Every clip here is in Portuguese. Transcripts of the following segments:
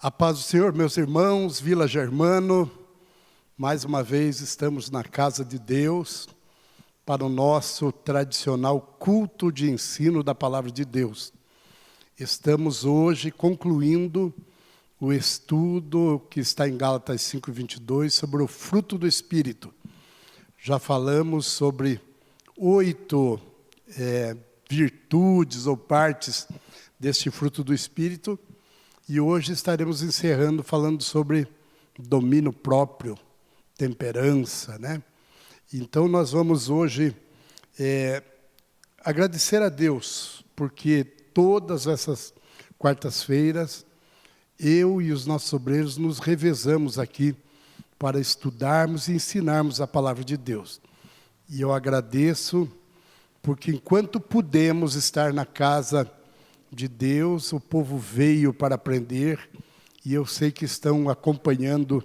A paz do Senhor, meus irmãos, Vila Germano, mais uma vez estamos na casa de Deus para o nosso tradicional culto de ensino da Palavra de Deus. Estamos hoje concluindo o estudo que está em Gálatas 5:22 sobre o fruto do Espírito. Já falamos sobre 8 virtudes ou partes deste fruto do Espírito. E hoje estaremos encerrando falando sobre domínio próprio, temperança, né? Então nós vamos hoje agradecer a Deus, porque todas essas quartas-feiras, eu e os nossos obreiros nos revezamos aqui para estudarmos e ensinarmos a palavra de Deus. E eu agradeço, porque enquanto pudemos estar na casa de Deus, o povo veio para aprender, e eu sei que estão acompanhando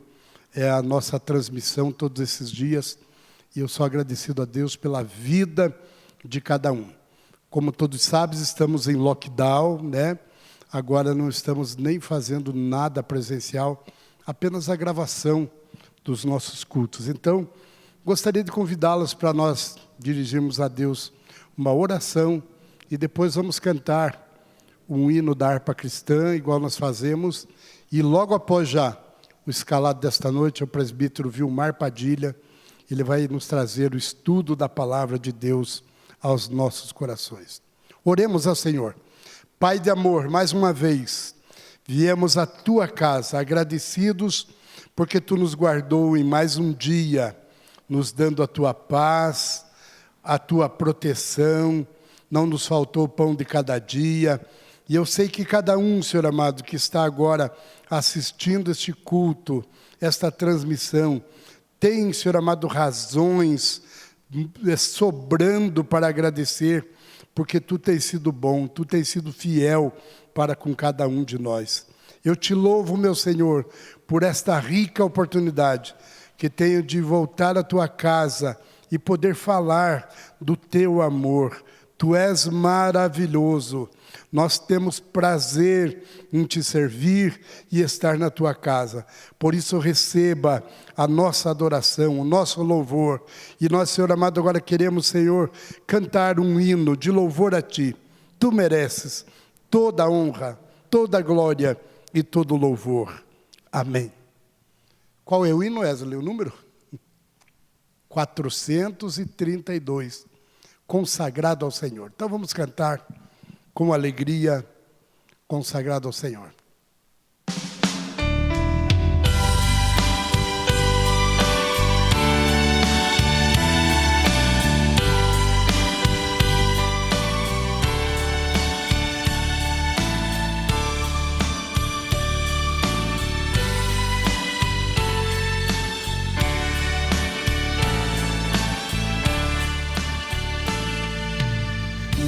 a nossa transmissão todos esses dias, e eu sou agradecido a Deus pela vida de cada um. Como todos sabem, estamos em lockdown, né? Agora não estamos nem fazendo nada presencial, apenas a gravação dos nossos cultos. Então, gostaria de convidá-los para nós dirigirmos a Deus uma oração, e depois vamos cantar um hino da harpa cristã, igual nós fazemos, e logo após já o escalado desta noite, é o presbítero Vilmar Padilha, ele vai nos trazer o estudo da palavra de Deus aos nossos corações. Oremos ao Senhor. Pai de amor, mais uma vez, viemos à tua casa, agradecidos, porque tu nos guardou em mais um dia, nos dando a tua paz, a tua proteção, não nos faltou o pão de cada dia. E eu sei que cada um, Senhor amado, que está agora assistindo este culto, esta transmissão, tem, Senhor amado, razões sobrando para agradecer, porque Tu tens sido bom, Tu tens sido fiel para com cada um de nós. Eu te louvo, meu Senhor, por esta rica oportunidade que tenho de voltar à Tua casa e poder falar do Teu amor. Tu és maravilhoso. Nós temos prazer em Te servir e estar na Tua casa. Por isso receba a nossa adoração, o nosso louvor. E nós, Senhor amado, agora queremos, Senhor, cantar um hino de louvor a Ti. Tu mereces toda a honra, toda a glória e todo o louvor. Amém. Qual é o hino, Wesley? O número? 432. Consagrado ao Senhor. Então vamos cantar com alegria, consagrado ao Senhor.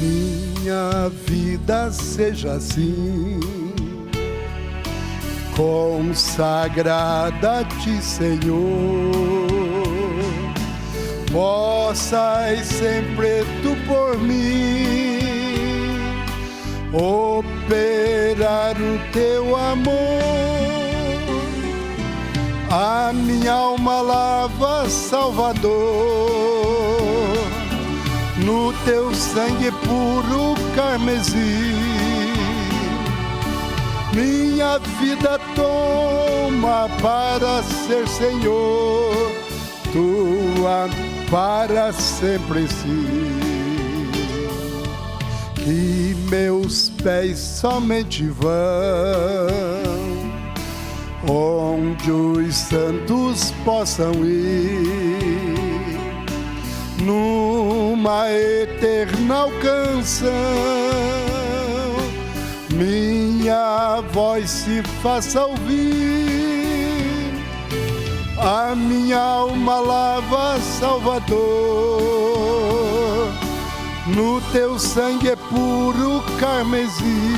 Minha vida seja assim, consagrada a Ti, Senhor. Possas sempre Tu por mim operar o Teu amor. A minha alma lava, Salvador, no Teu sangue puro carmesim. Minha vida toma para ser, Senhor, Tua para sempre sim. Que meus pés somente vão onde os santos possam ir, numa eterna canção, minha voz se faça ouvir. A minha alma lava, Salvador, no Teu sangue é puro carmesim.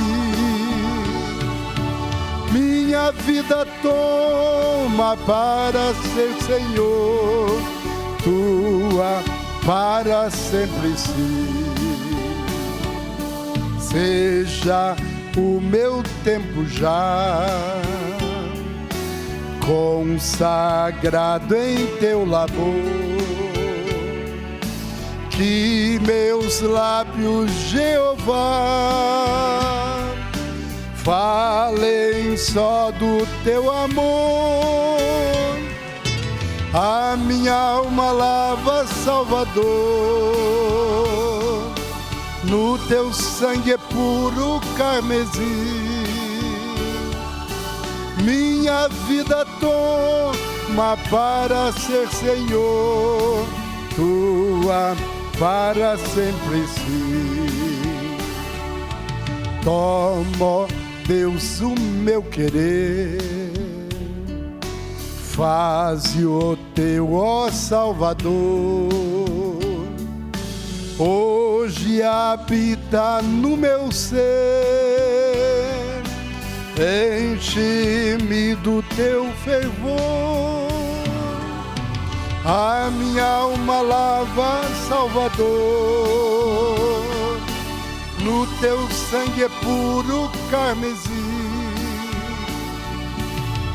Minha vida toma para ser, Senhor, Tua para sempre sim. Seja o meu tempo já consagrado em teu labor, que meus lábios, Jeová, falem só do teu amor. A minha alma lava, Salvador, no teu sangue é puro carmesim. Minha vida toma para ser Senhor, tua para sempre sim. Toma, Deus, o meu querer, faze o teu, ó Salvador, hoje habita no meu ser, enche-me do teu fervor. A minha alma lava, Salvador, no teu sangue é puro carmesim.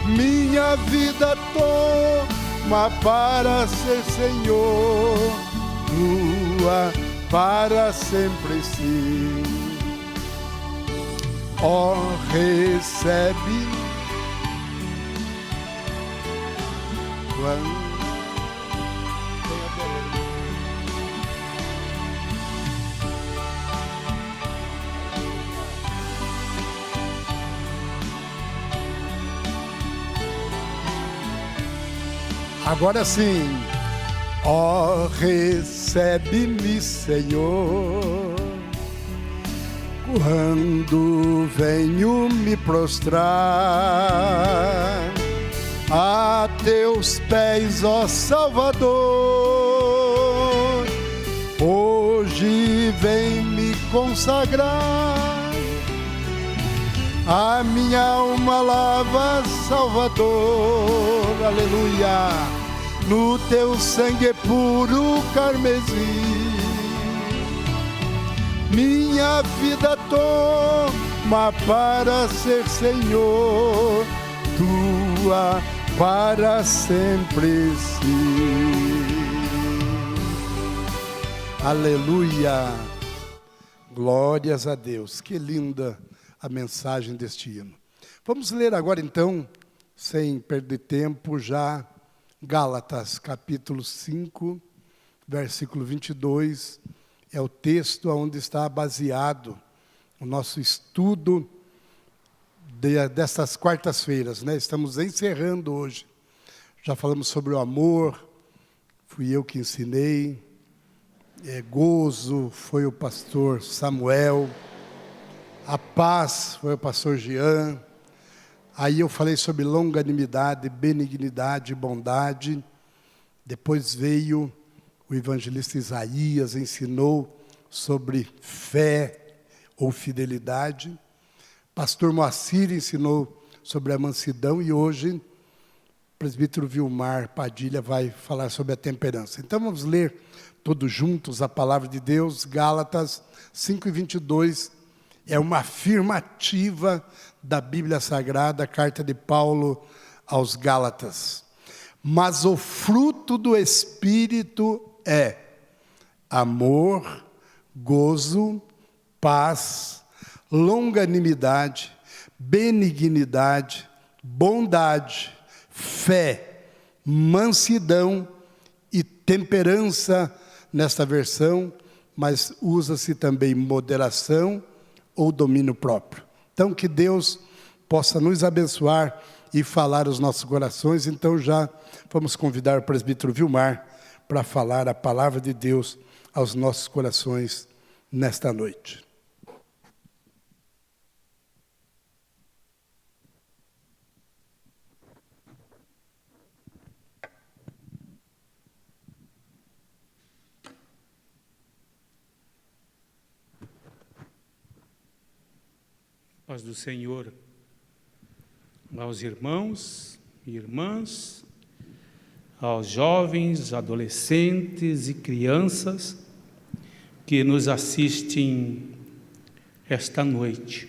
Minha vida toma para ser Senhor, tua para sempre sim. Ó, recebe quando agora sim. Ó, recebe-me, Senhor, quando venho me prostrar a teus pés, ó Salvador, hoje vem me consagrar. A minha alma lava, Salvador, aleluia, no teu sangue é puro carmesim. Minha vida toma para ser Senhor, tua para sempre sim. Aleluia, glórias a Deus. Que linda a mensagem deste hino. Vamos ler agora então, sem perder tempo, já Gálatas, capítulo 5, versículo 22, é o texto onde está baseado o nosso estudo dessas quartas-feiras, né? Estamos encerrando hoje. Já falamos sobre o amor, fui eu que ensinei, gozo foi o pastor Samuel, a paz foi o pastor Jean. Aí eu falei sobre longanimidade, benignidade, bondade. Depois veio o evangelista Isaías, ensinou sobre fé ou fidelidade. Pastor Moacir ensinou sobre a mansidão. E hoje o presbítero Vilmar Padilha vai falar sobre a temperança. Então vamos ler todos juntos a palavra de Deus. Gálatas 5:22. É uma afirmativa da Bíblia Sagrada, a carta de Paulo aos Gálatas. Mas o fruto do Espírito é amor, gozo, paz, longanimidade, benignidade, bondade, fé, mansidão e temperança nesta versão, mas usa-se também moderação ou domínio próprio. Então, que Deus possa nos abençoar e falar aos nossos corações. Então, já vamos convidar o presbítero Vilmar para falar a palavra de Deus aos nossos corações nesta noite. Paz do Senhor aos irmãos e irmãs, aos jovens, adolescentes e crianças que nos assistem esta noite.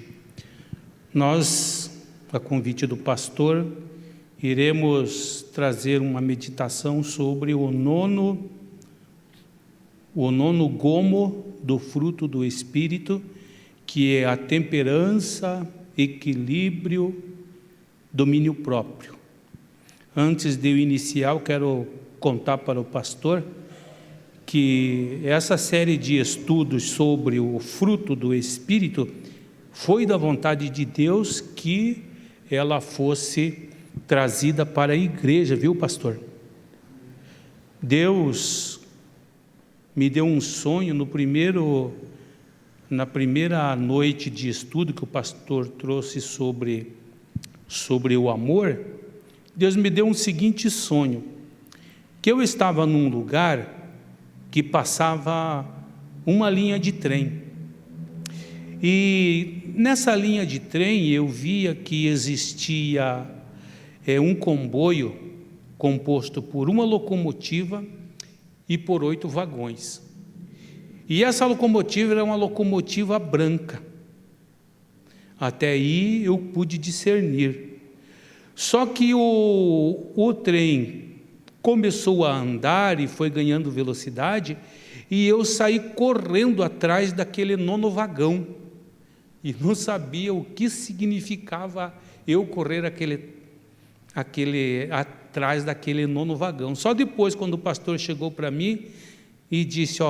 Nós, a convite do pastor, iremos trazer uma meditação sobre o nono gomo do fruto do Espírito, que é a temperança, equilíbrio, domínio próprio. Antes de eu iniciar, eu quero contar para o pastor que essa série de estudos sobre o fruto do Espírito foi da vontade de Deus que ela fosse trazida para a igreja, viu, pastor? Deus me deu um sonho na primeira noite de estudo que o pastor trouxe sobre o amor. Deus me deu um seguinte sonho, que eu estava num lugar que passava uma linha de trem, e nessa linha de trem eu via que existia um comboio composto por uma locomotiva e por 8 vagões, e essa locomotiva era uma locomotiva branca. Até aí eu pude discernir. Só que o trem começou a andar e foi ganhando velocidade, e eu saí correndo atrás daquele 9º vagão, e não sabia o que significava eu correr atrás daquele 9º vagão. Só depois, quando o pastor chegou para mim e disse: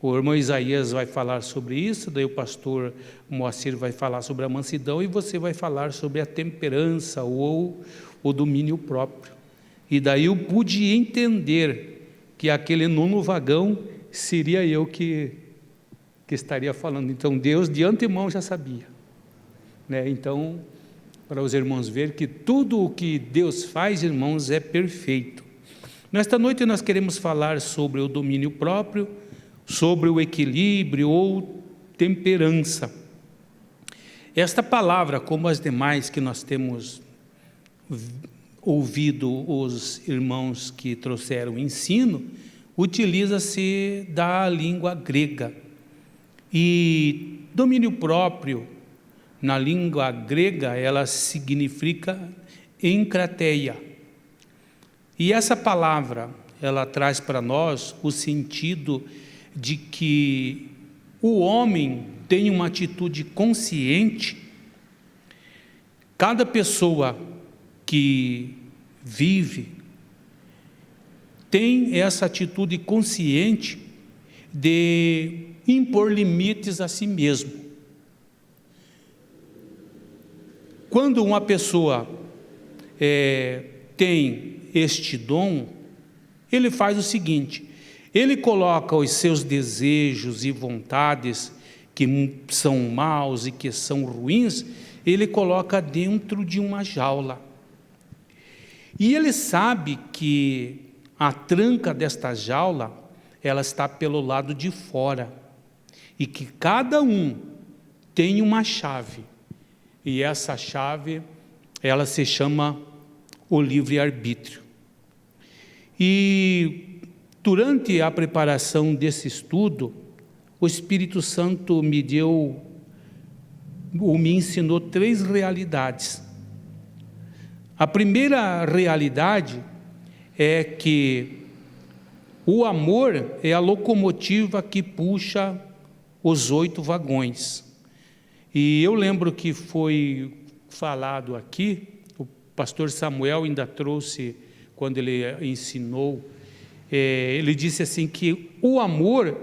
o irmão Isaías vai falar sobre isso, daí o pastor Moacir vai falar sobre a mansidão, e você vai falar sobre a temperança ou o domínio próprio. E daí eu pude entender que aquele 9º vagão seria eu que estaria falando. Então Deus de antemão já sabia, né? Então, para os irmãos verem que tudo o que Deus faz, irmãos, é perfeito. Nesta noite nós queremos falar sobre o domínio próprio, sobre o equilíbrio ou temperança. Esta palavra, como as demais que nós temos ouvido os irmãos que trouxeram o ensino, utiliza-se da língua grega. E domínio próprio, na língua grega, ela significa enkrateia. E essa palavra, ela traz para nós o sentido de que o homem tem uma atitude consciente. Cada pessoa que vive tem essa atitude consciente de impor limites a si mesmo. Quando uma pessoa tem este dom, ele faz o seguinte: ele coloca os seus desejos e vontades que são maus e que são ruins, ele coloca dentro de uma jaula. E ele sabe que a tranca desta jaula, ela está pelo lado de fora, e que cada um tem uma chave, e essa chave, ela se chama o livre-arbítrio. E durante a preparação desse estudo, o Espírito Santo me ensinou 3 realidades. A primeira realidade é que o amor é a locomotiva que puxa os 8 vagões. E eu lembro que foi falado aqui, o pastor Samuel ainda trouxe, quando ele ensinou, ele disse assim que o amor,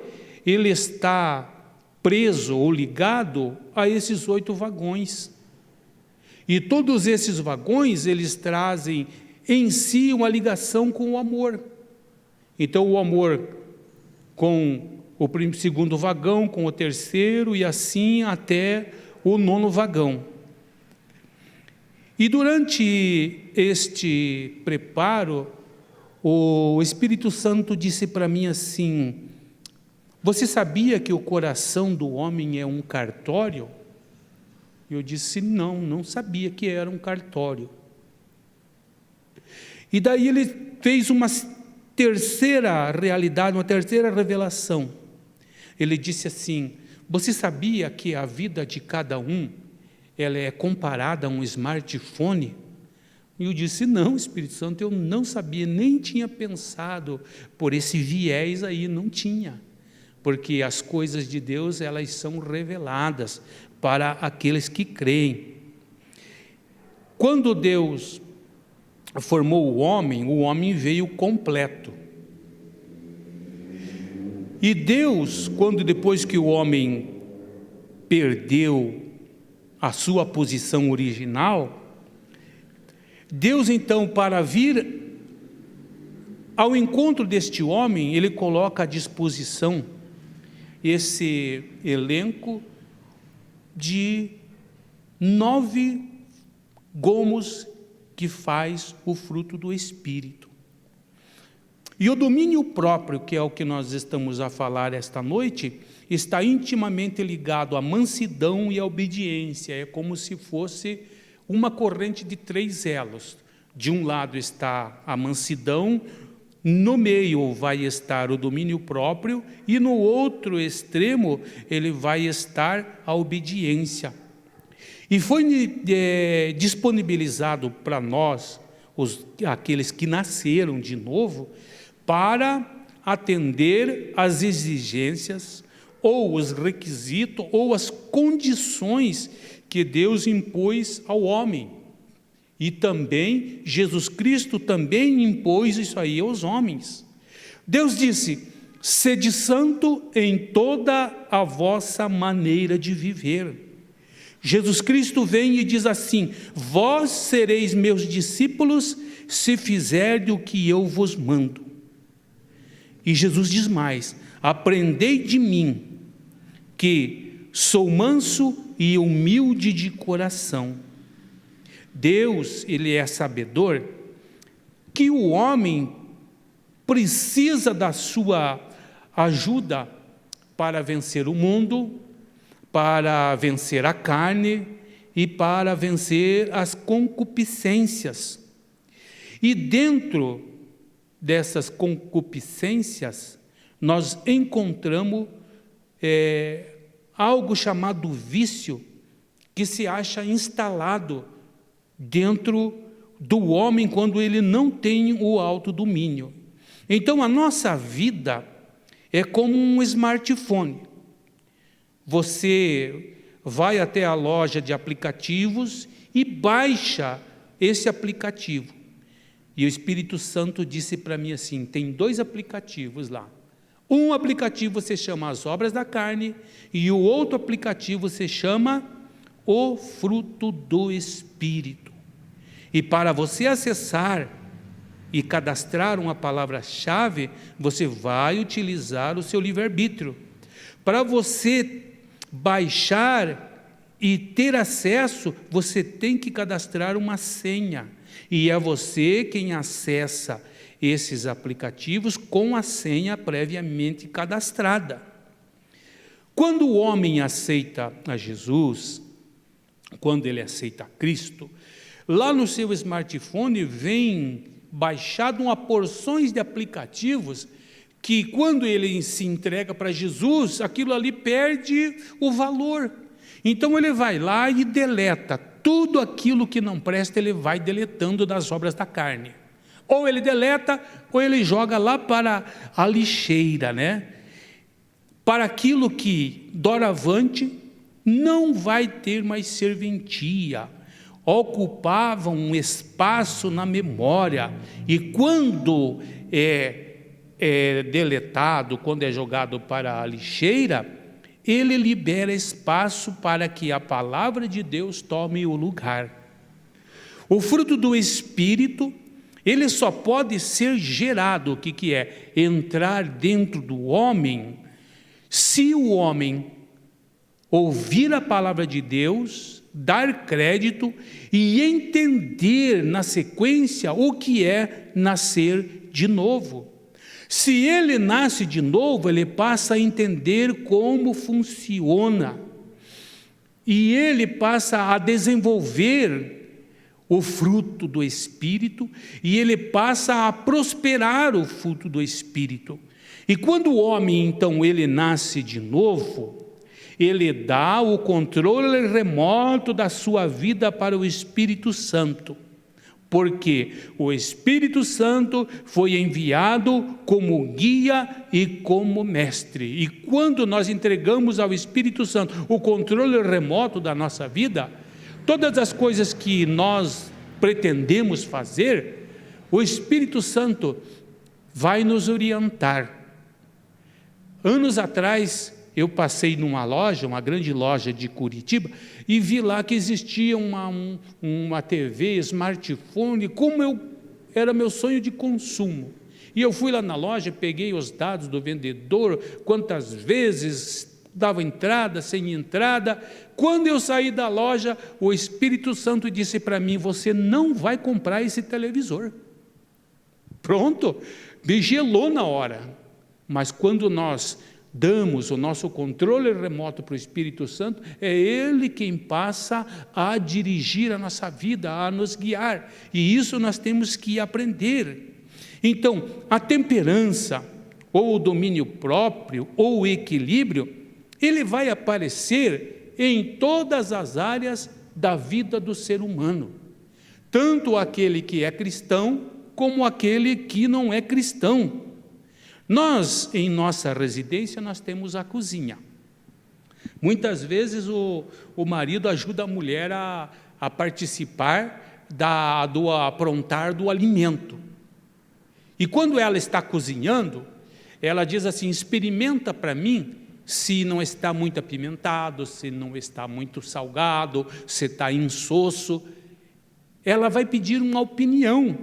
ele está preso ou ligado a esses 8 vagões. E todos esses vagões, eles trazem em si uma ligação com o amor. Então o amor com o 2º vagão, com o 3º, e assim até o 9º vagão. E durante este preparo, o Espírito Santo disse para mim assim: você sabia que o coração do homem é um cartório? Eu disse: não sabia que era um cartório. E daí ele fez uma terceira realidade, uma terceira revelação. Ele disse assim: você sabia que a vida de cada um, ela é comparada a um smartphone? E eu disse, não, Espírito Santo, eu não sabia, nem tinha pensado por esse viés aí, não tinha. Porque as coisas de Deus, elas são reveladas para aqueles que creem. Quando Deus formou o homem veio completo. E Deus, depois que o homem perdeu a sua posição original, Deus então, para vir ao encontro deste homem, Ele coloca à disposição esse elenco de 9 gomos que faz o fruto do Espírito. E o domínio próprio, que é o que nós estamos a falar esta noite, está intimamente ligado à mansidão e à obediência. É como se fosse uma corrente de 3 elos. De um lado está a mansidão, no meio vai estar o domínio próprio e no outro extremo ele vai estar a obediência. E foi disponibilizado para nós, aqueles que nasceram de novo, para atender às exigências ou os requisitos ou as condições que Deus impôs ao homem. E também, Jesus Cristo também impôs isso aí aos homens. Deus disse, sede santo em toda a vossa maneira de viver. Jesus Cristo vem e diz assim, vós sereis meus discípulos se fizerdes o que eu vos mando. E Jesus diz mais, aprendei de mim, que sou manso e humilde de coração. Deus, Ele é sabedor que o homem precisa da sua ajuda para vencer o mundo, para vencer a carne e para vencer as concupiscências. E dentro dessas concupiscências, nós encontramos algo chamado vício, que se acha instalado dentro do homem quando ele não tem o autodomínio. Então, a nossa vida é como um smartphone. Você vai até a loja de aplicativos e baixa esse aplicativo. E o Espírito Santo disse para mim assim, tem 2 aplicativos lá. Um aplicativo se chama As Obras da Carne e o outro aplicativo se chama O Fruto do Espírito. E para você acessar e cadastrar uma palavra-chave, você vai utilizar o seu livre-arbítrio. Para você baixar e ter acesso, você tem que cadastrar uma senha. E é você quem acessa esses aplicativos com a senha previamente cadastrada. Quando o homem aceita a Jesus, quando ele aceita Cristo, lá no seu smartphone vem baixado uma porções de aplicativos que quando ele se entrega para Jesus, aquilo ali perde o valor. Então ele vai lá e deleta tudo aquilo que não presta, ele vai deletando das obras da carne. Ou ele deleta, ou ele joga lá para a lixeira, né? Para aquilo que, doravante, não vai ter mais serventia. Ocupava um espaço na memória. E quando é deletado, quando é jogado para a lixeira, ele libera espaço para que a palavra de Deus tome o lugar. O fruto do Espírito, ele só pode ser gerado, o que é? Entrar dentro do homem, se o homem ouvir a palavra de Deus, dar crédito e entender na sequência o que é nascer de novo. Se ele nasce de novo, ele passa a entender como funciona. E ele passa a desenvolver o fruto do Espírito, e ele passa a prosperar o fruto do Espírito. E quando o homem, então, ele nasce de novo, ele dá o controle remoto da sua vida para o Espírito Santo. porque o Espírito Santo foi enviado como guia e como mestre. E quando nós entregamos ao Espírito Santo o controle remoto da nossa vida, todas as coisas que nós pretendemos fazer, o Espírito Santo vai nos orientar. Anos atrás, eu passei numa loja, uma grande loja de Curitiba, e vi lá que existia uma TV, smartphone, era meu sonho de consumo. E eu fui lá na loja, peguei os dados do vendedor, quantas vezes dava entrada, sem entrada. Quando eu saí da loja, o Espírito Santo disse para mim: você não vai comprar esse televisor. Pronto, me gelou na hora. Mas quando nós damos o nosso controle remoto para o Espírito Santo, é Ele quem passa a dirigir a nossa vida, a nos guiar, e isso nós temos que aprender. Então, a temperança, ou o domínio próprio, ou o equilíbrio, ele vai aparecer em todas as áreas da vida do ser humano, tanto aquele que é cristão, como aquele que não é cristão. Nós, em nossa residência, nós temos a cozinha. Muitas vezes o marido ajuda a mulher a participar do aprontar do alimento. E quando ela está cozinhando, ela diz assim: experimenta para mim se não está muito apimentado, se não está muito salgado, se está insosso. Ela vai pedir uma opinião.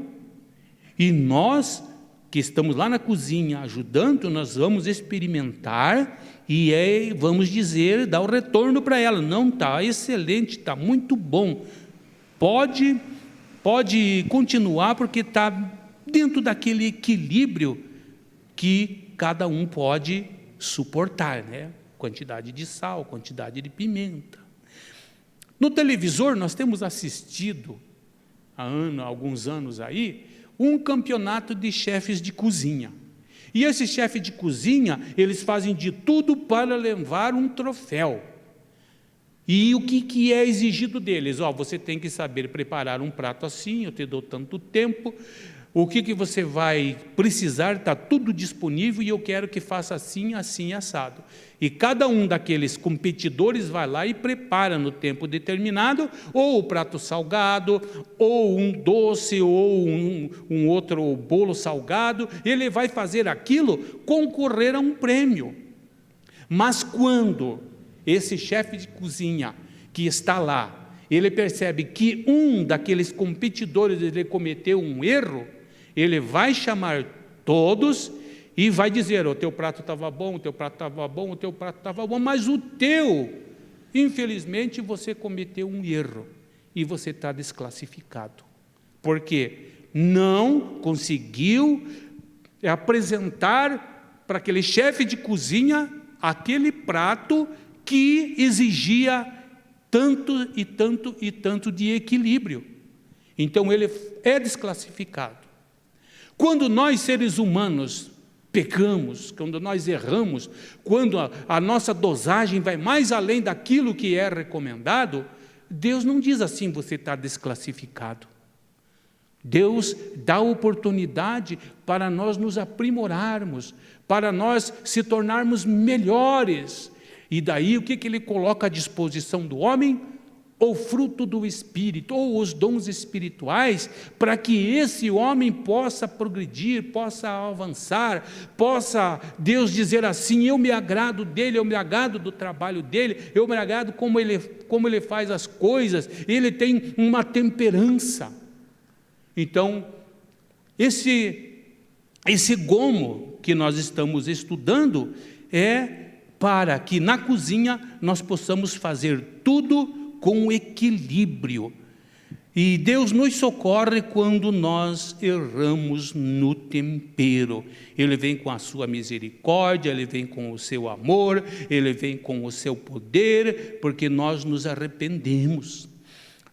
E nós, que estamos lá na cozinha ajudando, nós vamos experimentar e vamos dar o retorno para ela. Não, está excelente, está muito bom. Pode continuar, porque está dentro daquele equilíbrio que cada um pode suportar, né? Quantidade de sal, quantidade de pimenta. No televisor nós temos assistido há alguns anos aí um campeonato de chefes de cozinha. E esses chefes de cozinha, eles fazem de tudo para levar um troféu. E o que é exigido deles? Você tem que saber preparar um prato assim, eu te dou tanto tempo, o que você vai precisar, está tudo disponível e eu quero que faça assim, assim, assado. E cada um daqueles competidores vai lá e prepara no tempo determinado, ou o prato salgado, ou um doce, ou um outro bolo salgado. Ele vai fazer aquilo concorrer a um prêmio. Mas quando esse chefe de cozinha que está lá, ele percebe que um daqueles competidores ele cometeu um erro, ele vai chamar todos e vai dizer: o teu prato estava bom, o teu prato estava bom, o teu prato estava bom, mas o teu, infelizmente, você cometeu um erro e você está desclassificado, porque não conseguiu apresentar para aquele chefe de cozinha aquele prato que exigia tanto e tanto e tanto de equilíbrio. Então ele é desclassificado. Quando nós, seres humanos, pecamos, quando nós erramos, quando a nossa dosagem vai mais além daquilo que é recomendado, Deus não diz assim: você está desclassificado. Deus dá oportunidade para nós nos aprimorarmos, para nós se tornarmos melhores. E daí o que Ele coloca à disposição do homem? O fruto do Espírito, ou os dons espirituais, para que esse homem possa progredir, possa avançar, possa Deus dizer assim: eu me agrado dele, eu me agrado do trabalho dele, eu me agrado como ele faz as coisas, ele tem uma temperança. Então, esse gomo que nós estamos estudando é para que na cozinha nós possamos fazer tudo com equilíbrio. E Deus nos socorre quando nós erramos no tempero. Ele vem com a sua misericórdia, Ele vem com o seu amor, Ele vem com o seu poder, porque nós nos arrependemos.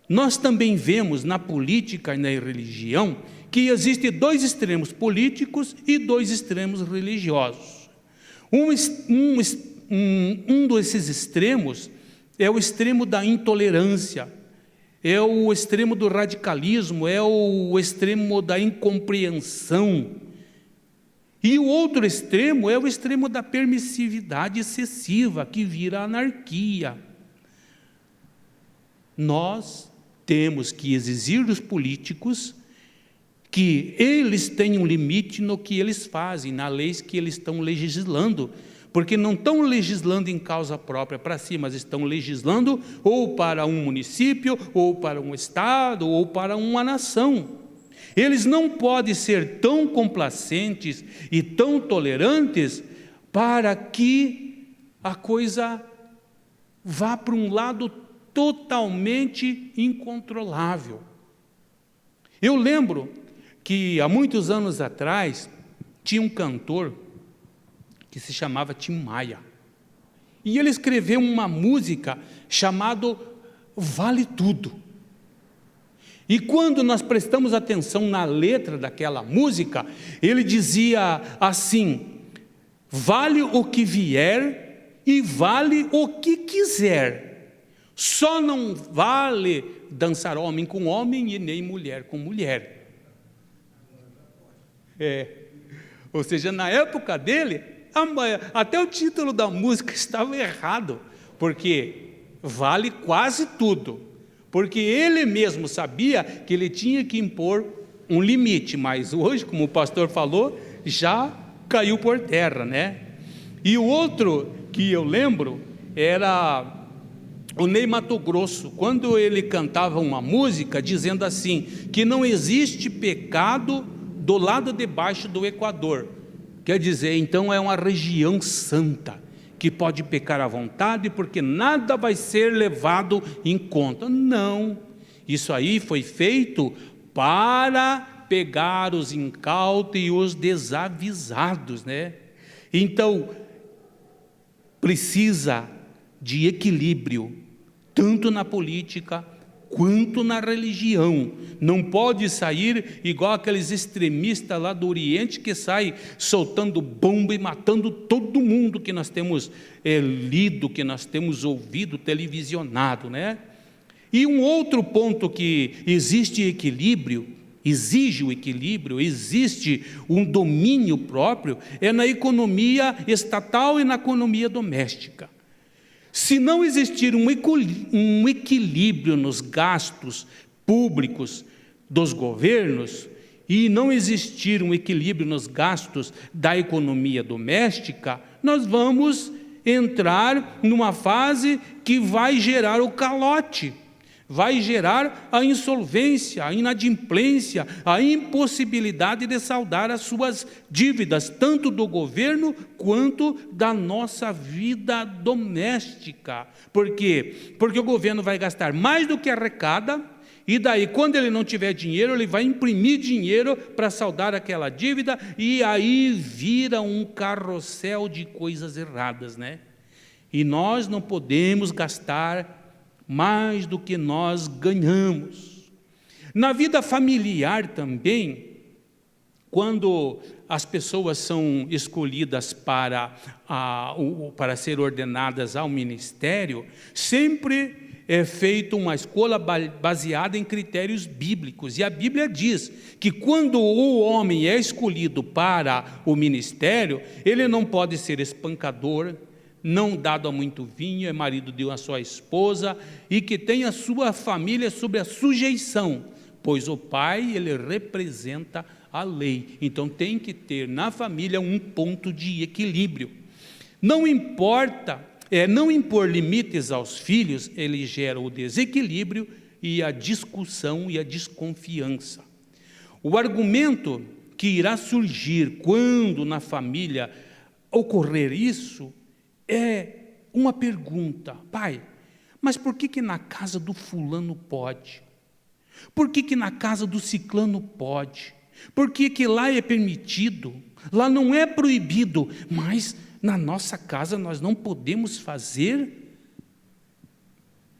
Nós também vemos na política e na religião que existem dois extremos políticos e dois extremos religiosos. Um desses extremos é o extremo da intolerância, é o extremo do radicalismo, é o extremo da incompreensão. E o outro extremo é o extremo da permissividade excessiva, que vira anarquia. Nós temos que exigir dos políticos que eles tenham um limite no que eles fazem, na lei que eles estão legislando, porque não estão legislando em causa própria para si, mas estão legislando ou para um município, ou para um estado, ou para uma nação. Eles não podem ser tão complacentes e tão tolerantes para que a coisa vá para um lado totalmente incontrolável. Eu lembro que há muitos anos atrás tinha um cantor que se chamava Tim Maia, e ele escreveu uma música chamada Vale Tudo. E quando nós prestamos atenção na letra daquela música, ele dizia assim: vale o que vier e vale o que quiser, só não vale dançar homem com homem e nem mulher com mulher. Ou seja, na época dele, até o título da música estava errado, porque vale quase tudo. Porque ele mesmo sabia que ele tinha que impor um limite, mas hoje, como o pastor falou, já caiu por terra, né? E o outro que eu lembro era o Ney Matogrosso, quando ele cantava uma música dizendo assim, que não existe pecado do lado de baixo do Equador. Quer dizer, então é uma região santa, que pode pecar à vontade, porque nada vai ser levado em conta. Não, isso aí foi feito para pegar os incautos e os desavisados, né? Então, precisa de equilíbrio, tanto na política, quanto na religião. Não pode sair igual aqueles extremistas lá do Oriente que saem soltando bomba e matando todo mundo que nós temos lido, que nós temos ouvido, televisionado, né? E um outro ponto que existe equilíbrio, exige o equilíbrio, existe um domínio próprio, é na economia estatal e na economia doméstica. Se não existir um equilíbrio nos gastos públicos dos governos e não existir um equilíbrio nos gastos da economia doméstica, nós vamos entrar numa fase que vai gerar o calote, vai gerar a insolvência, a inadimplência, a impossibilidade de saldar as suas dívidas, tanto do governo quanto da nossa vida doméstica. Por quê? Porque o governo vai gastar mais do que arrecada, e daí, quando ele não tiver dinheiro, ele vai imprimir dinheiro para saldar aquela dívida, e aí vira um carrossel de coisas erradas, né? E nós não podemos gastar mais do que nós ganhamos. Na vida familiar também, quando as pessoas são escolhidas para ser ordenadas ao ministério, sempre é feita uma escolha baseada em critérios bíblicos. E a Bíblia diz que quando o homem é escolhido para o ministério, ele não pode ser espancador, não dado a muito vinho, é marido de uma só esposa, e que tenha sua família sob a sujeição, pois o pai, ele representa a lei. Então tem que ter na família um ponto de equilíbrio. Não importa, não impor limites aos filhos, ele gera o desequilíbrio e a discussão e a desconfiança. O argumento que irá surgir quando na família ocorrer isso, é uma pergunta: pai, mas por que na casa do fulano pode? Por que na casa do ciclano pode? Por que lá é permitido? Lá não é proibido, mas na nossa casa nós não podemos fazer?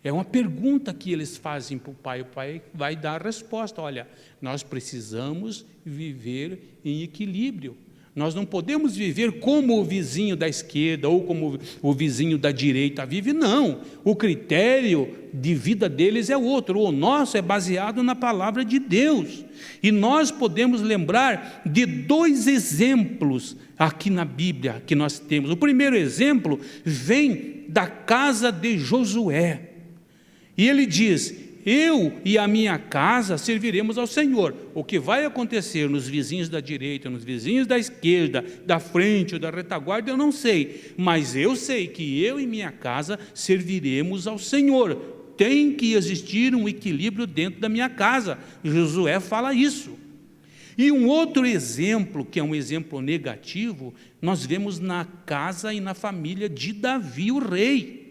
É uma pergunta que eles fazem para o pai vai dar a resposta: olha, nós precisamos viver em equilíbrio. Nós não podemos viver como o vizinho da esquerda ou como o vizinho da direita vive, não. O critério de vida deles é outro. O nosso é baseado na palavra de Deus. E nós podemos lembrar de 2 exemplos aqui na Bíblia que nós temos. O primeiro exemplo vem da casa de Josué. E ele diz: eu e a minha casa serviremos ao Senhor. O que vai acontecer nos vizinhos da direita, nos vizinhos da esquerda, da frente ou da retaguarda, eu não sei. Mas eu sei que eu e minha casa serviremos ao Senhor. Tem que existir um equilíbrio dentro da minha casa. Josué fala isso. E um outro exemplo, que é um exemplo negativo, nós vemos na casa e na família de Davi, o rei.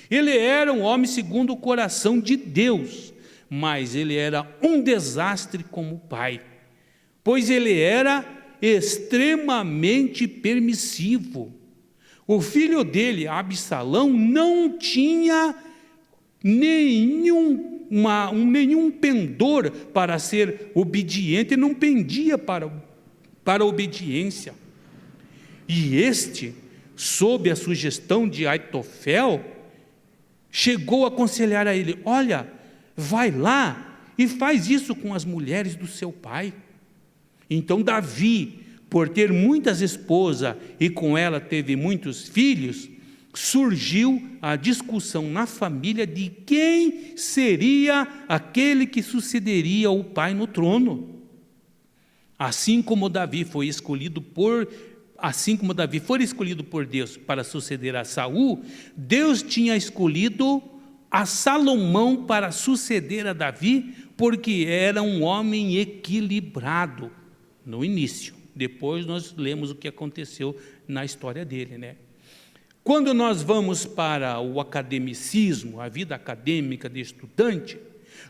Ele era um homem segundo o coração de Deus, mas ele era um desastre como pai, pois ele era extremamente permissivo. O filho dele, Absalão, não tinha nenhum pendor para ser obediente, não pendia para a obediência. E este, sob a sugestão de Aitofel, chegou a aconselhar a ele: olha, vai lá e faz isso com as mulheres do seu pai. Então Davi, por ter muitas esposas e com ela teve muitos filhos, surgiu a discussão na família de quem seria aquele que sucederia o pai no trono. Assim como Davi foi escolhido por Deus para suceder a Saul, Deus tinha escolhido a Salomão para suceder a Davi, porque era um homem equilibrado no início. Depois nós lemos o que aconteceu na história dele, né? Quando nós vamos para o academicismo, a vida acadêmica de estudante,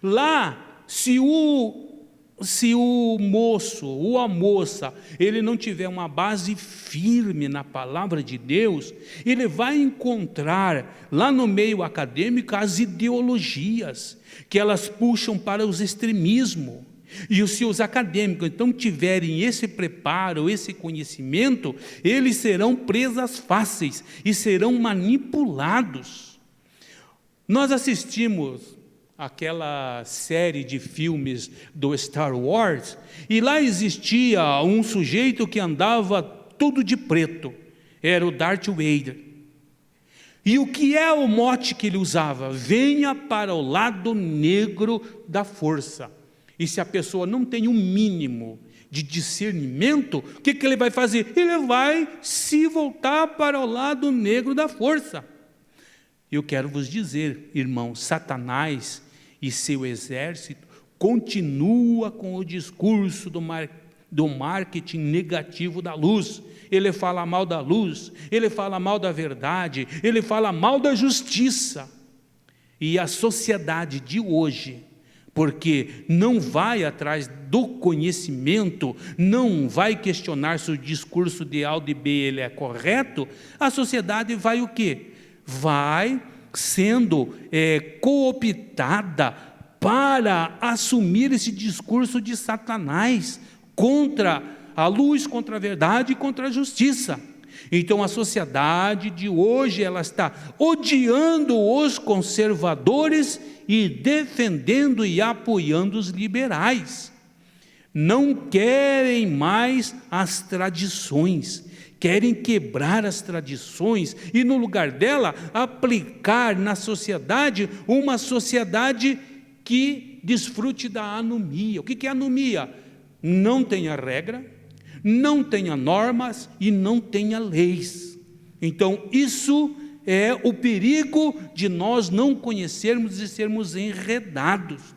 lá, se o moço ou a moça, ele não tiver uma base firme na palavra de Deus, ele vai encontrar lá no meio acadêmico as ideologias, que elas puxam para os extremismos. E se os acadêmicos então tiverem esse preparo, esse conhecimento, eles serão presas fáceis e serão manipulados. Nós assistimos aquela série de filmes do Star Wars, e lá existia um sujeito que andava todo de preto, era o Darth Vader. E o que é o mote que ele usava? Venha para o lado negro da força. E se a pessoa não tem um mínimo de discernimento, o que ele vai fazer? Ele vai se voltar para o lado negro da força. Eu quero vos dizer, irmãos, Satanás e seu exército continua com o discurso do marketing negativo da luz. Ele fala mal da luz, ele fala mal da verdade, ele fala mal da justiça. E a sociedade de hoje, porque não vai atrás do conhecimento, não vai questionar se o discurso de A ou de B ele é correto, a sociedade vai o quê? Vai sendo cooptada para assumir esse discurso de Satanás contra a luz, contra a verdade e contra a justiça. Então a sociedade de hoje, ela está odiando os conservadores e defendendo e apoiando os liberais. Não querem mais as tradições, querem quebrar as tradições e, no lugar dela, aplicar na sociedade uma sociedade que desfrute da anomia. O que é anomia? Não tenha regra, não tenha normas e não tenha leis. Então, isso é o perigo de nós não conhecermos e sermos enredados.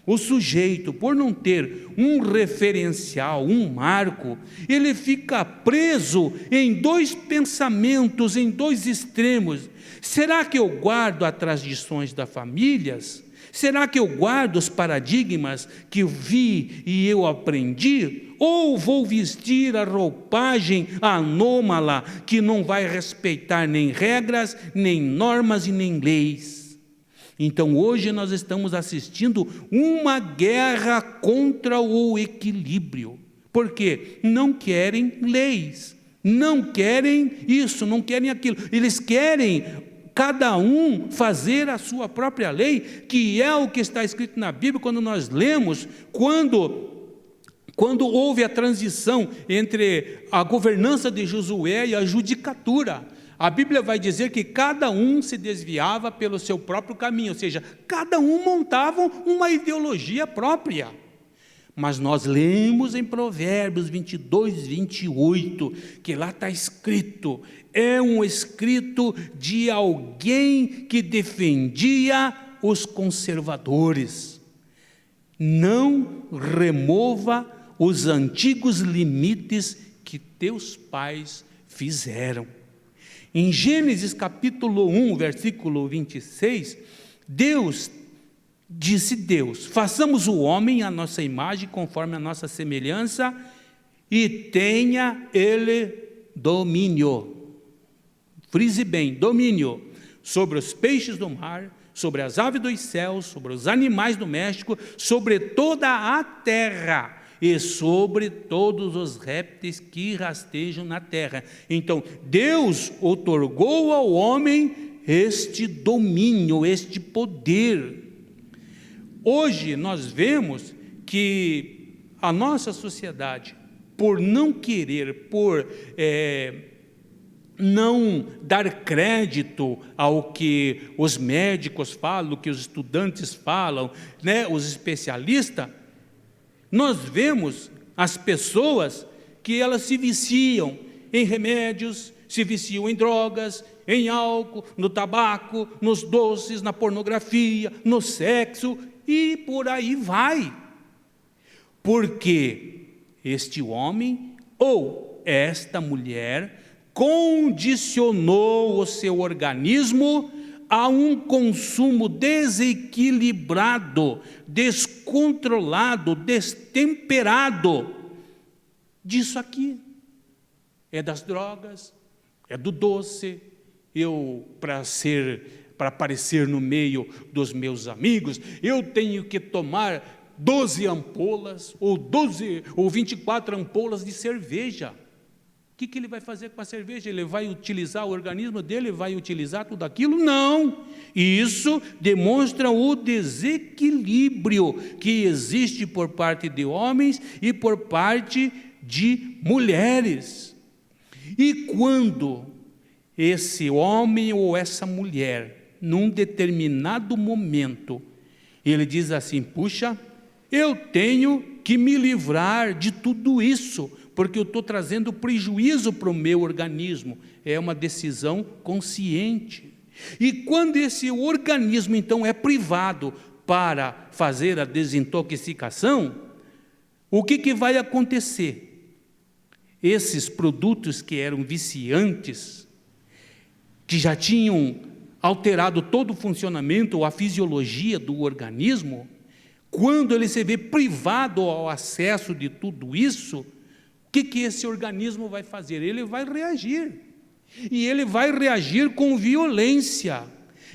O sujeito, por não ter um referencial, um marco, ele fica preso em 2 pensamentos, em 2 extremos. Será que eu guardo as tradições das famílias? Será que eu guardo os paradigmas que eu vi e eu aprendi? Ou vou vestir a roupagem anômala que não vai respeitar nem regras, nem normas e nem leis? Então hoje nós estamos assistindo uma guerra contra o equilíbrio, porque não querem leis, não querem isso, não querem aquilo. Eles querem cada um fazer a sua própria lei, que é o que está escrito na Bíblia, quando nós lemos, quando houve a transição entre a governança de Josué e a judicatura. A Bíblia vai dizer que cada um se desviava pelo seu próprio caminho, ou seja, cada um montava uma ideologia própria. Mas nós lemos em Provérbios 22, 28, que lá está escrito, é um escrito de alguém que defendia os conservadores. Não remova os antigos limites que teus pais fizeram. Em Gênesis capítulo 1, versículo 26, Deus, façamos o homem à nossa imagem, conforme a nossa semelhança, e tenha ele domínio. Frise bem, domínio sobre os peixes do mar, sobre as aves dos céus, sobre os animais domésticos, sobre toda a terra e sobre todos os répteis que rastejam na terra. Então, Deus outorgou ao homem este domínio, este poder. Hoje nós vemos que a nossa sociedade, por não querer, por não dar crédito ao que os médicos falam, o que os estudantes falam, né, os especialistas, nós vemos as pessoas que elas se viciam em remédios, se viciam em drogas, em álcool, no tabaco, nos doces, na pornografia, no sexo, e por aí vai. Porque este homem ou esta mulher condicionou o seu organismo a um consumo desequilibrado, descontrolado, destemperado disso aqui. É das drogas, é do doce. Para aparecer no meio dos meus amigos, eu tenho que tomar 12 ampolas, ou 24 ampolas de cerveja. O que ele vai fazer com a cerveja? Ele vai utilizar o organismo dele, vai utilizar tudo aquilo? Não! Isso demonstra o desequilíbrio que existe por parte de homens e por parte de mulheres. E quando esse homem ou essa mulher, num determinado momento, ele diz assim, puxa, eu tenho que me livrar de tudo isso, porque eu estou trazendo prejuízo para o meu organismo. É uma decisão consciente. E quando esse organismo, então, é privado para fazer a desintoxicação, o que vai acontecer? Esses produtos que eram viciantes, que já tinham alterado todo o funcionamento ou a fisiologia do organismo, quando ele se vê privado ao acesso de tudo isso, o que esse organismo vai fazer? Ele vai reagir. E ele vai reagir com violência.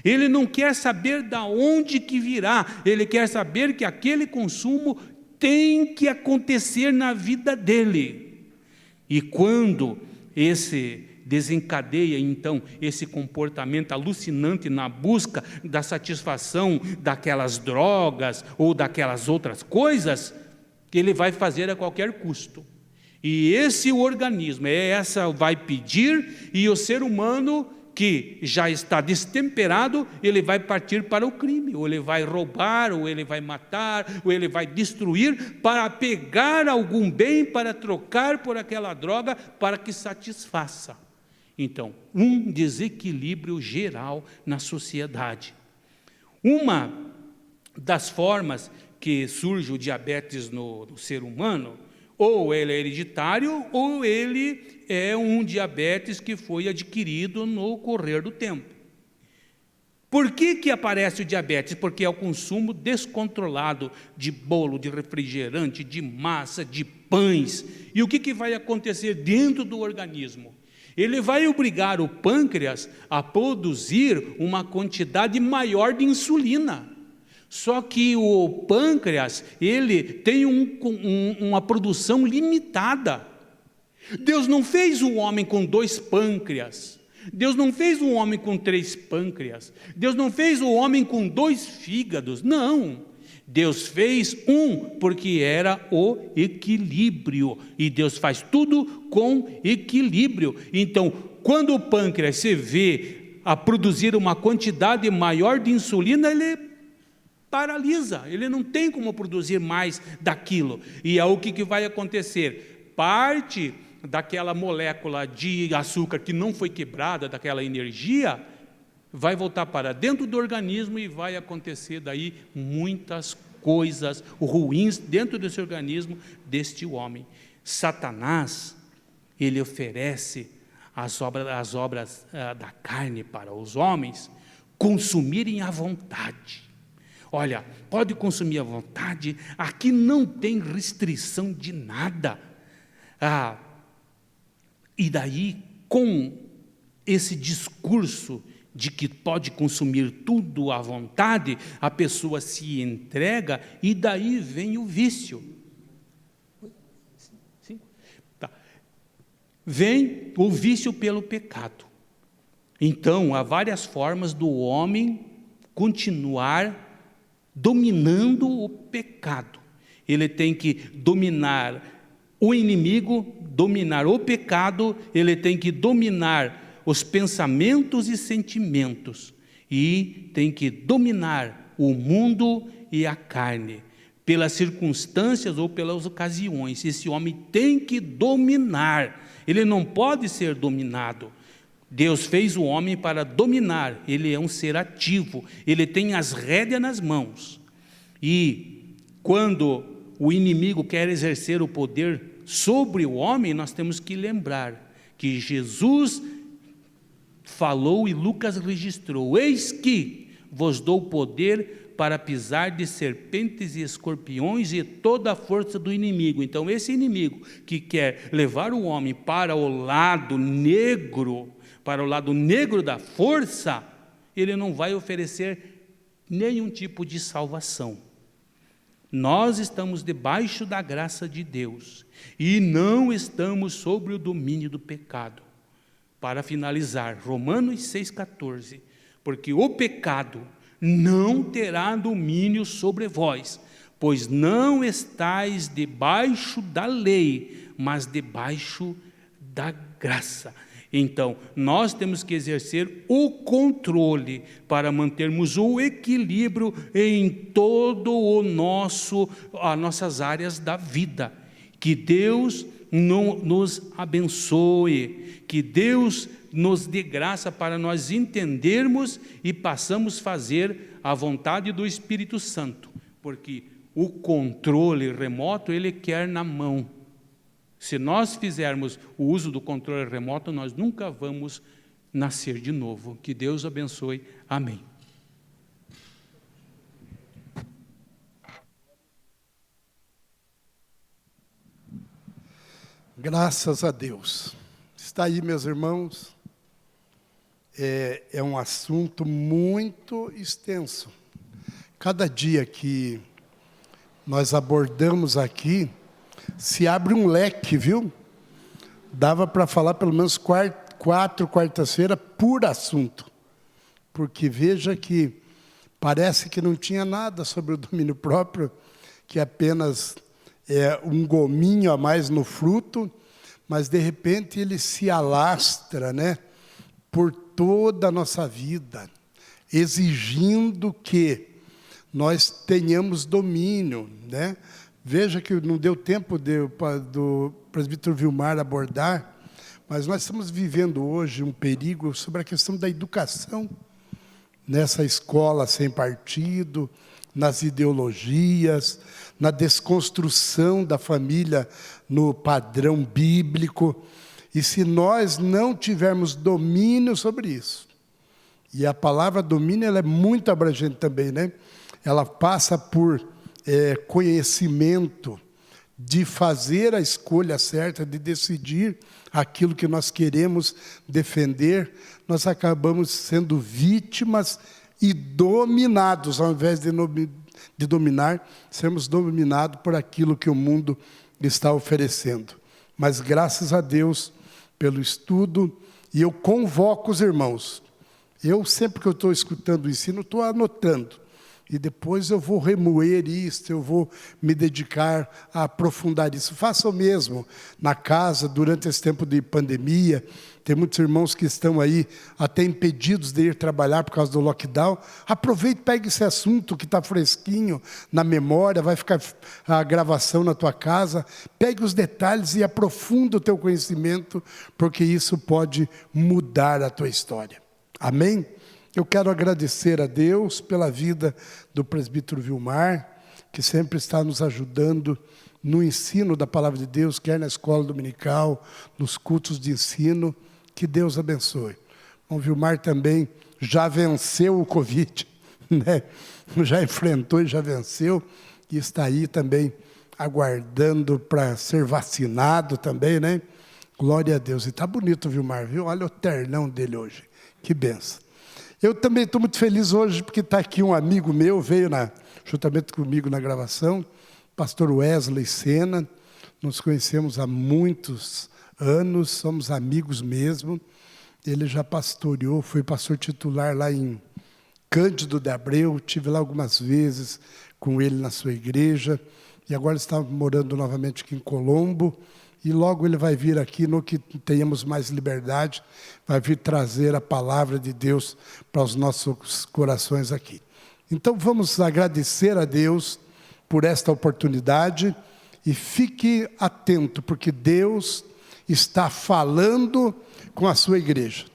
Ele não quer saber de onde que virá, ele quer saber que aquele consumo tem que acontecer na vida dele. E quando esse desencadeia, então, esse comportamento alucinante na busca da satisfação daquelas drogas ou daquelas outras coisas, ele vai fazer a qualquer custo. E esse organismo, vai pedir, e o ser humano que já está destemperado, ele vai partir para o crime, ou ele vai roubar, ou ele vai matar, ou ele vai destruir, para pegar algum bem, para trocar por aquela droga, para que satisfaça. Então, um desequilíbrio geral na sociedade. Uma das formas que surge o diabetes no ser humano, ou ele é hereditário, ou ele é um diabetes que foi adquirido no correr do tempo. Por que aparece o diabetes? Porque é o consumo descontrolado de bolo, de refrigerante, de massa, de pães. E o que vai acontecer dentro do organismo? Ele vai obrigar o pâncreas a produzir uma quantidade maior de insulina. Só que o pâncreas, ele tem uma produção limitada. Deus não fez o homem com 2 pâncreas. Deus não fez o homem com 3 pâncreas. Deus não fez o homem com 2 fígados. Não. Deus fez um porque era o equilíbrio. E Deus faz tudo com equilíbrio. Então, quando o pâncreas se vê a produzir uma quantidade maior de insulina, ele paralisa. Ele não tem como produzir mais daquilo. E é o que vai acontecer? Parte daquela molécula de açúcar que não foi quebrada, daquela energia, vai voltar para dentro do organismo e vai acontecer daí muitas coisas ruins dentro desse organismo deste homem. Satanás, ele oferece as obras da carne para os homens consumirem à vontade. Olha, pode consumir à vontade, aqui não tem restrição de nada. E daí, com esse discurso de que pode consumir tudo à vontade, a pessoa se entrega e daí vem o vício. Sim? Tá. Vem o vício pelo pecado. Então, há várias formas do homem continuar dominando o pecado. Ele tem que dominar o inimigo, dominar o pecado, ele tem que dominar os pensamentos e sentimentos, e tem que dominar o mundo e a carne, pelas circunstâncias ou pelas ocasiões. Esse homem tem que dominar, ele não pode ser dominado. Deus fez o homem para dominar, ele é um ser ativo, ele tem as rédeas nas mãos. E quando o inimigo quer exercer o poder sobre o homem, nós temos que lembrar que Jesus falou e Lucas registrou: eis que vos dou poder para pisar de serpentes e escorpiões e toda a força do inimigo. Então, esse inimigo que quer levar o homem para o lado negro da força, ele não vai oferecer nenhum tipo de salvação. Nós estamos debaixo da graça de Deus e não estamos sobre o domínio do pecado. Para finalizar, Romanos 6,14, porque o pecado não terá domínio sobre vós, pois não estáis debaixo da lei, mas debaixo da graça. Então, nós temos que exercer o controle para mantermos o equilíbrio em todo as nossas áreas da vida. Que Deus nos abençoe, que Deus nos dê graça para nós entendermos e passamos a fazer a vontade do Espírito Santo, porque o controle remoto ele quer na mão. Se nós fizermos o uso do controle remoto, nós nunca vamos nascer de novo. Que Deus abençoe. Amém. Graças a Deus. Está aí, meus irmãos. É um assunto muito extenso. Cada dia que nós abordamos aqui, se abre um leque, viu? Dava para falar pelo menos 4 quartas-feiras por assunto. Porque veja que parece que não tinha nada sobre o domínio próprio, que apenas um gominho a mais no fruto, mas de repente ele se alastra, né, por toda a nossa vida, exigindo que nós tenhamos domínio, né? Veja que não deu tempo do presbítero Vilmar abordar, mas nós estamos vivendo hoje um perigo sobre a questão da educação, nessa escola sem partido, nas ideologias, na desconstrução da família no padrão bíblico. E se nós não tivermos domínio sobre isso, e a palavra domínio ela é muito abrangente também, né? Ela passa por conhecimento, de fazer a escolha certa, de decidir aquilo que nós queremos defender, nós acabamos sendo vítimas e dominados, ao invés de dominar, sermos dominados por aquilo que o mundo está oferecendo. Mas graças a Deus pelo estudo, e eu convoco os irmãos. Eu, sempre que eu estou escutando o ensino, estou anotando. E depois eu vou remoer isso, eu vou me dedicar a aprofundar isso. Faça o mesmo na casa, durante esse tempo de pandemia. Tem muitos irmãos que estão aí até impedidos de ir trabalhar por causa do lockdown. Aproveite e pegue esse assunto que está fresquinho na memória, vai ficar a gravação na tua casa. Pegue os detalhes e aprofunda o teu conhecimento, porque isso pode mudar a tua história. Amém? Eu quero agradecer a Deus pela vida do presbítero Vilmar, que sempre está nos ajudando no ensino da palavra de Deus, quer na escola dominical, nos cultos de ensino. Que Deus abençoe. O Vilmar também já venceu o Covid, né? Já enfrentou e já venceu, e está aí também aguardando para ser vacinado também, né? Glória a Deus. E está bonito o Vilmar, viu? Olha o ternão dele hoje. Que benção. Eu também estou muito feliz hoje, porque está aqui um amigo meu, veio juntamente comigo na gravação, pastor Wesley Sena. Nos conhecemos há muitos anos, somos amigos mesmo. Ele já pastoreou, foi pastor titular lá em Cândido de Abreu, tive lá algumas vezes com ele na sua igreja, e agora está morando novamente aqui em Colombo. E logo ele vai vir aqui, no que tenhamos mais liberdade, vai vir trazer a palavra de Deus para os nossos corações aqui. Então vamos agradecer a Deus por esta oportunidade e fique atento, porque Deus está falando com a sua igreja.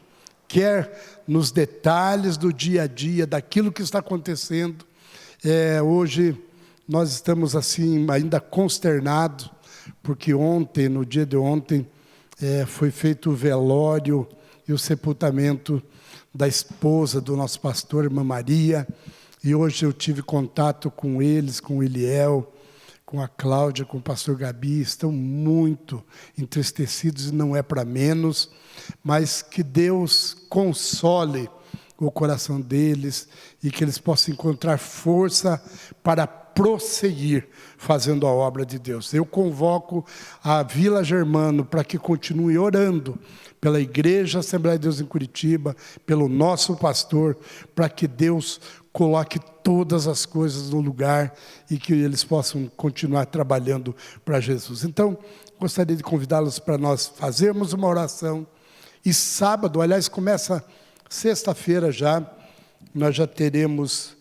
Quer nos detalhes do dia a dia, daquilo que está acontecendo. Hoje nós estamos assim ainda consternados, porque ontem, no dia de ontem, foi feito o velório e o sepultamento da esposa do nosso pastor, irmã Maria, e hoje eu tive contato com eles, com o Eliel, com a Cláudia, com o pastor Gabi, estão muito entristecidos, e não é para menos, mas que Deus console o coração deles, e que eles possam encontrar força para prosseguir fazendo a obra de Deus. Eu convoco a Vila Germano para que continue orando pela Igreja Assembleia de Deus em Curitiba, pelo nosso pastor, para que Deus coloque todas as coisas no lugar e que eles possam continuar trabalhando para Jesus. Então, gostaria de convidá-los para nós fazermos uma oração. E sábado, aliás, começa sexta-feira já, nós já teremos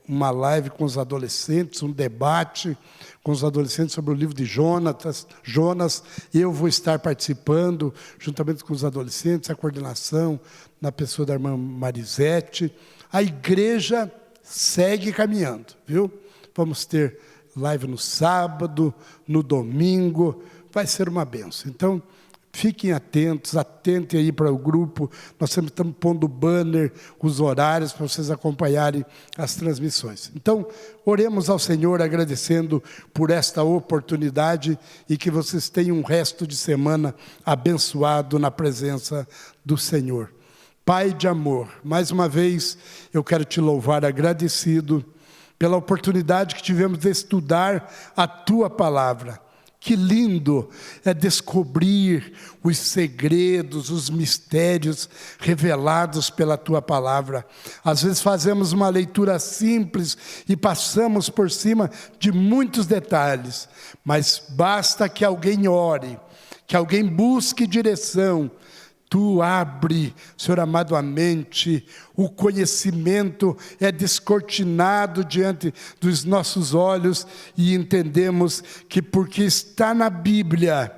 uma live com os adolescentes, um debate com os adolescentes sobre o livro de Jonas. Eu vou estar participando, juntamente com os adolescentes, a coordenação na pessoa da irmã Marisete. A igreja segue caminhando, viu? Vamos ter live no sábado, no domingo, vai ser uma bênção. Então, fiquem atentos, atentem aí para o grupo. Nós sempre estamos pondo banner, os horários para vocês acompanharem as transmissões. Então, oremos ao Senhor agradecendo por esta oportunidade e que vocês tenham um resto de semana abençoado na presença do Senhor. Pai de amor, mais uma vez eu quero te louvar agradecido pela oportunidade que tivemos de estudar a Tua Palavra. Que lindo é descobrir os segredos, os mistérios revelados pela Tua Palavra. Às vezes fazemos uma leitura simples e passamos por cima de muitos detalhes, mas basta que alguém ore, que alguém busque direção. Tu abre, Senhor amado, a mente, o conhecimento é descortinado diante dos nossos olhos e entendemos que porque está na Bíblia,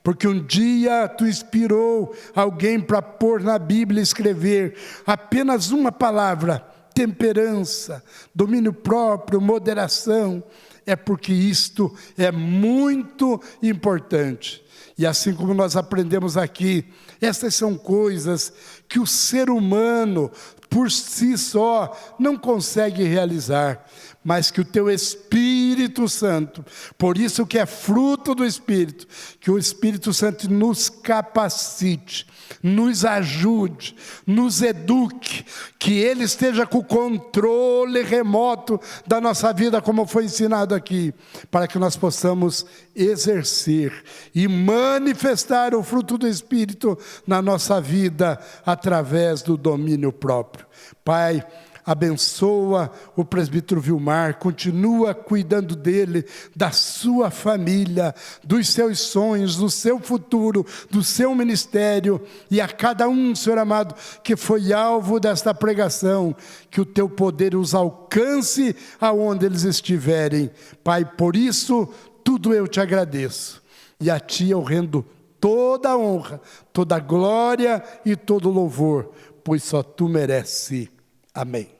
porque um dia Tu inspirou alguém para pôr na Bíblia e escrever apenas uma palavra, temperança, domínio próprio, moderação, é porque isto é muito importante. E assim como nós aprendemos aqui, essas são coisas que o ser humano, por si só, não consegue realizar, mas que o Teu Espírito Espírito Santo. Por isso que é fruto do Espírito, que o Espírito Santo nos capacite, nos ajude, nos eduque, que Ele esteja com o controle remoto da nossa vida, como foi ensinado aqui, para que nós possamos exercer e manifestar o fruto do Espírito na nossa vida, através do domínio próprio. Pai, abençoa o presbítero Vilmar, continua cuidando dele, da sua família, dos seus sonhos, do seu futuro, do seu ministério, e a cada um, Senhor amado, que foi alvo desta pregação, que o teu poder os alcance aonde eles estiverem. Pai, por isso, tudo eu te agradeço, e a ti eu rendo toda a honra, toda a glória e todo o louvor, pois só tu mereces. Amém.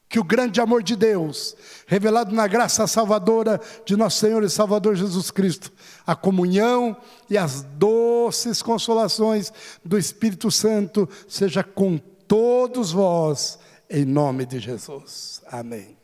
Que o grande amor de Deus, revelado na graça salvadora de nosso Senhor e Salvador Jesus Cristo, a comunhão e as doces consolações do Espírito Santo, seja com todos vós, em nome de Jesus. Amém.